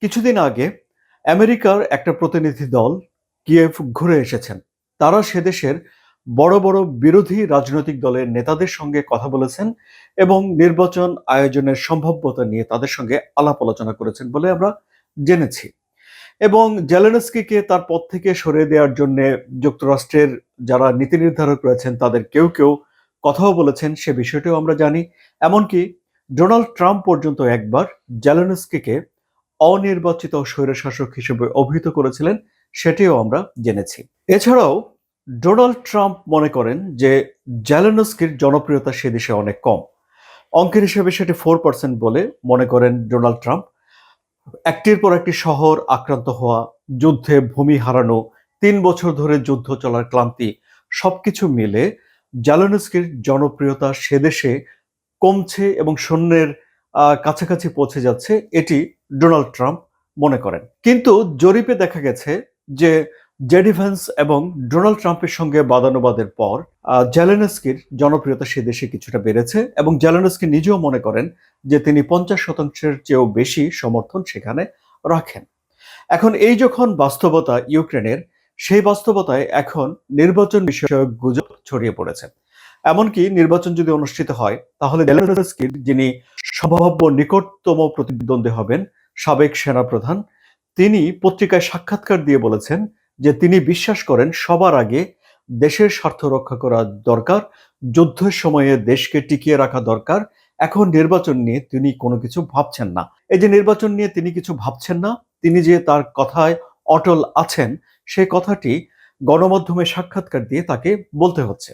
কিছুদিন আগে আমেরিকার একটা প্রতিনিধি দল কিয়েভ ঘুরে এসেছেন। তারা সে দেশের বড় বড় বিরোধী রাজনৈতিক দলের নেতাদের সঙ্গে কথা বলেছেন এবং নির্বাচন আয়োজনের সম্ভাব্যতা নিয়ে তাদের সঙ্গে আলাপ আলোচনা করেছেন বলে আমরা জেনেছি। এবং জেলেনস্কিকে তার পদ থেকে সরিয়ে দেওয়ার জন্য যুক্তরাষ্ট্রের যারা নীতি নির্ধারক রয়েছেন তাদের কেউ কেউ কথাও বলেছেন, সে বিষয়টিও আমরা জানি। এমনকি ডোনাল্ড ট্রাম্প পর্যন্ত একবার জেলেনস্কিকে অনির্বাচিত স্বৈরশাসক হিসেবে অভিহিত করেছিলেন, সেটিও আমরা জেনেছি। এছাড়াও ডোনাল্ড ট্রাম্প মনে করেন যে জেলেনস্কির জনপ্রিয়তা সে দেশে অনেক কম। অঙ্কের হিসেবে সেটি 4% বলে মনে করেন ডোনাল্ড ট্রাম্প। একটির পর একটি শহর আক্রান্ত হওয়া, যুদ্ধে ভূমি হারানো, 3 বছর ধরে যুদ্ধ চলার ক্লান্তি, সবকিছু মিলে জেলেনস্কির জনপ্রিয়তা সে দেশে কমছে এবং শূন্যের কাছাকাছি পৌঁছে যাচ্ছে, এটি ডোনাল্ড ট্রাম্প মনে করেন। কিন্তু জরিপে দেখা গেছে যে জেডি ভ্যান্স এবং ডোনাল্ড ট্রাম্পের সঙ্গে বাদানুবাদের পর জেলেনস্কির জনপ্রিয়তা সে দেশে কিছুটা বেড়েছে এবং জেলেনস্কি নিজেও মনে করেন যে তিনি 50%-এর চেয়েও বেশি সমর্থন সেখানে রাখেন। এখন এই যখন বাস্তবতা ইউক্রেনের, সেই বাস্তবতায় এখন নির্বাচন বিষয়ক গুজব ছড়িয়ে পড়েছে। এমনকি নির্বাচন যদি অনুষ্ঠিত হয় তাহলে জেলেনস্কির যিনি সম্ভাব্য নিকটতম প্রতিদ্বন্দ্বী হবেন, সাবেক সেনাপ্রধান, তিনি পত্রিকায় সাক্ষাৎকার দিয়ে বলেছেন যে তিনি বিশ্বাস করেন সবার আগে দেশের স্বার্থ রক্ষা করা দরকার, যুদ্ধের সময়ে দেশকে টিকিয়ে রাখা দরকার। এখন নির্বাচন নিয়ে তিনি কোনো কিছু ভাবছেন না। এই যে নির্বাচন নিয়ে তিনি কিছু ভাবছেন না, তিনি যে তার কথায় অটল আছেন, সেই কথাটি গণমাধ্যমে সাক্ষাৎকার দিয়ে তাকে বলতে হচ্ছে।